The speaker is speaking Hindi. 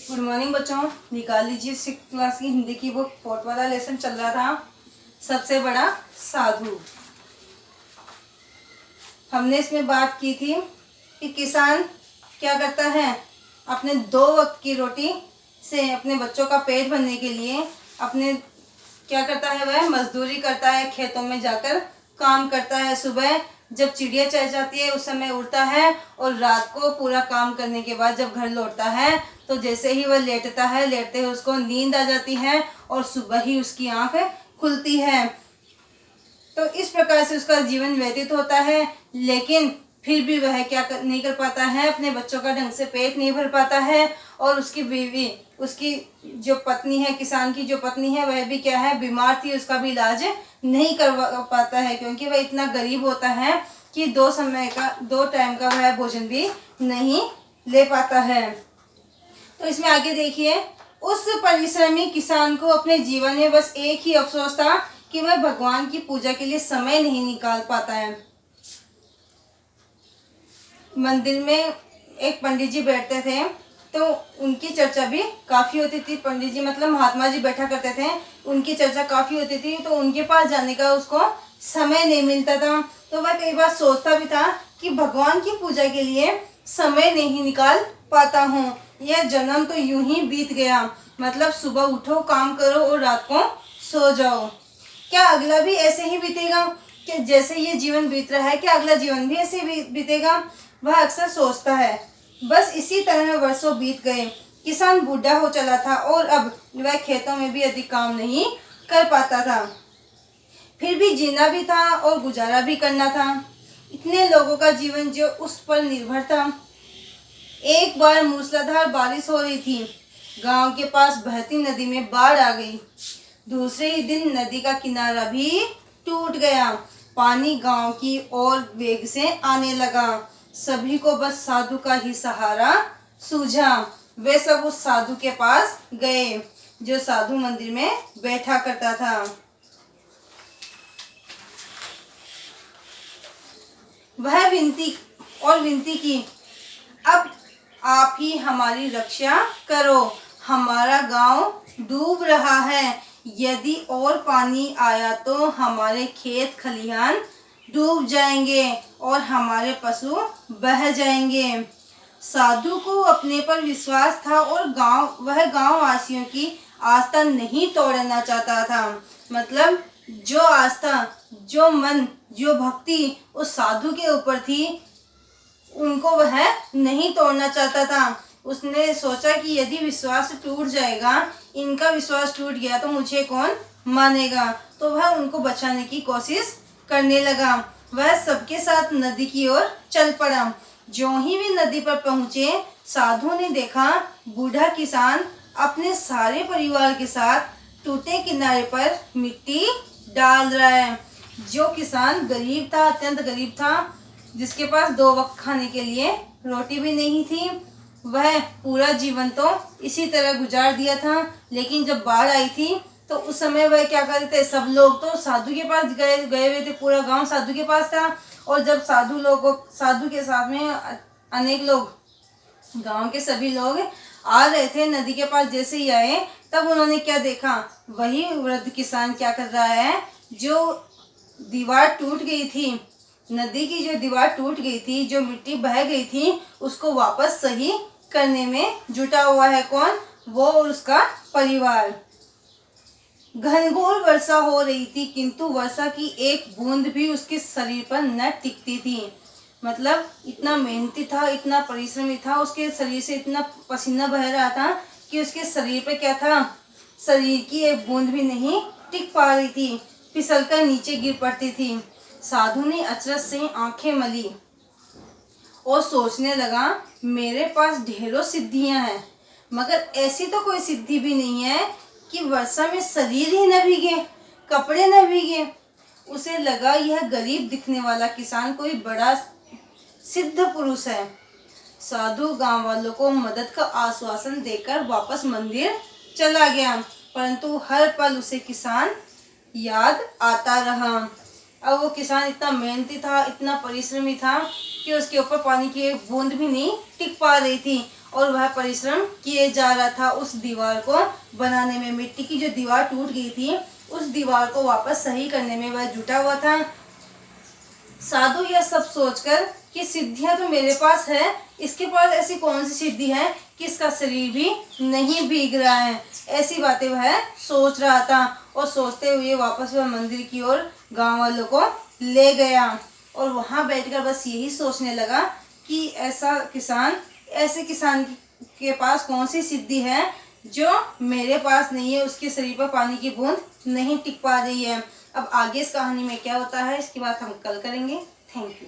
गुड मॉर्निंग बच्चों। निकाल लीजिए 6th क्लास की हिंदी की बुक। 4th वाला लेसन चल रहा था, सबसे बड़ा साधु। हमने इसमें बात की थी कि किसान क्या करता है, अपने 2 वक्त की रोटी से अपने बच्चों का पेट भरने के लिए अपने क्या करता है, वह मजदूरी करता है, खेतों में जाकर काम करता है। सुबह जब चिड़िया चह जाती है उस समय उड़ता है और रात को पूरा काम करने के बाद जब घर लौटता है तो जैसे ही वह लेटता है, लेटते ही उसको नींद आ जाती है और सुबह ही उसकी आंख खुलती है। तो इस प्रकार से उसका जीवन व्यतीत होता है, लेकिन फिर भी वह क्या नहीं कर पाता है, अपने बच्चों का ढंग से पेट नहीं भर पाता है। और उसकी बीवी, उसकी जो पत्नी है, किसान की जो पत्नी है, वह भी क्या है, बीमार थी, उसका भी इलाज नहीं करवा पाता है, क्योंकि वह इतना गरीब होता है कि 2 टाइम का वह भोजन भी नहीं ले पाता है। तो इसमें आगे देखिए, उस परिश्रमी किसान को अपने जीवन में बस एक ही अफसोस था कि वह भगवान की पूजा के लिए समय नहीं निकाल पाता है। मंदिर में एक पंडित जी बैठते थे तो उनकी चर्चा भी काफ़ी होती थी। पंडित जी मतलब महात्मा जी बैठा करते थे, उनकी चर्चा काफ़ी होती थी, तो उनके पास जाने का उसको समय नहीं मिलता था। तो वह कई बार सोचता भी था कि भगवान की पूजा के लिए समय नहीं निकाल पाता हूँ, यह जन्म तो यूं ही बीत गया। मतलब सुबह उठो, काम करो और रात को सो जाओ। क्या अगला भी ऐसे ही बीतेगा? कि जैसे ये जीवन बीत रहा है, क्या अगला जीवन भी ऐसे बीतेगा? वह अक्सर सोचता है। बस इसी तरह वर्षों बीत गए। किसान बूढ़ा हो चला था और अब वह खेतों में भी अधिक काम नहीं कर पाता था। फिर भी जीना भी था और गुजारा भी करना था। इतने लोगों का जीवन जो उस पर निर्भर था। एक बार मूसलाधार बारिश हो रही थी। गांव के पास बहती नदी में बाढ़ आ गई। दूसरे ही दिन नदी का किनारा भी टूट गया। पानी गांव की ओर वेग से आने लगा। सभी को बस साधु का ही सहारा सूझा। वे सब उस साधु के पास गए जो साधु मंदिर में बैठा करता था। वह विनती की, अब आप ही हमारी रक्षा करो, हमारा गांव डूब रहा है। यदि और पानी आया तो हमारे खेत खलिहान डूब जाएंगे और हमारे पशु बह जाएंगे। साधु को अपने पर विश्वास था और वह गांव वासियों की आस्था नहीं तोड़ना चाहता था। मतलब जो आस्था, जो मन, जो भक्ति उस साधु के ऊपर थी, उनको वह नहीं तोड़ना चाहता था। उसने सोचा कि यदि विश्वास टूट जाएगा, इनका विश्वास टूट गया तो मुझे कौन मानेगा। तो वह उनको बचाने की कोशिश करने लगा। वह सबके साथ नदी की ओर चल पड़ा। जो ही वे नदी पर पहुंचे, साधु ने देखा बूढ़ा किसान अपने सारे परिवार के साथ टूटे किनारे पर मिट्टी डाल रहा है। जो किसान गरीब था, अत्यंत गरीब था, जिसके पास 2 वक्त खाने के लिए रोटी भी नहीं थी, वह पूरा जीवन तो इसी तरह गुजार दिया था। लेकिन जब बाढ़ आई थी तो उस समय वह क्या कर रहे थे, सब लोग तो साधु के पास गए हुए थे, पूरा गांव साधु के पास था। और जब साधु के साथ में अनेक लोग, गांव के सभी लोग आ रहे थे नदी के पास, जैसे ही आए तब उन्होंने क्या देखा, वही वृद्ध किसान क्या कर रहा है, जो दीवार टूट गई थी, नदी की जो दीवार टूट गई थी, जो मिट्टी बह गई थी, उसको वापस सही करने में जुटा हुआ है। कौन? वो और उसका परिवार। घनघोर वर्षा हो रही थी, किंतु वर्षा की एक बूंद भी उसके शरीर पर न टिकती थी। मतलब इतना मेहनती था, इतना परिश्रमी था, उसके शरीर से इतना पसीना बह रहा था कि उसके शरीर पे क्या था, शरीर की एक बूंद भी नहीं टिक पा रही थी, फिसलकर नीचे गिर पड़ती थी। साधु ने अचरज से आंखें मली और सोचने लगा, मेरे पास ढेरों सिद्धियां हैं, मगर ऐसी तो कोई सिद्धि भी नहीं है कि वर्षा में शरीर ही न भीगे, कपड़े न भीगे। उसे लगा यह गरीब दिखने वाला किसान कोई बड़ा सिद्ध पुरुष है। साधु गांव वालों को मदद का आश्वासन देकर वापस मंदिर चला गया, परंतु हर पल उसे किसान याद आता रहा। अब वो किसान इतना मेहनती था, इतना परिश्रमी था कि उसके ऊपर पानी की एक बूंद भी नहीं टिक पा रही थी। और वह परिश्रम किए जा रहा था उस दीवार को बनाने में। मिट्टी की जो दीवार टूट गई थी, उस दीवार को वापस सही करने में वह जुटा हुआ था। साधु यह सब सोचकर कि सिद्धियां तो मेरे पास है, इसके पास ऐसी कौन सी सिद्धि है कि इसका शरीर भी नहीं भीग रहा है, ऐसी बातें वह सोच रहा था। और सोचते हुए वापस वह मंदिर की ओर गांव वालों को ले गया और वहां बैठकर बस यही सोचने लगा कि ऐसे किसान के पास कौन सी सिद्धि है जो मेरे पास नहीं है, उसके शरीर पर पानी की बूंद नहीं टिक पा रही है। अब आगे इस कहानी में क्या होता है, इसकी बात हम कल करेंगे। Thank you.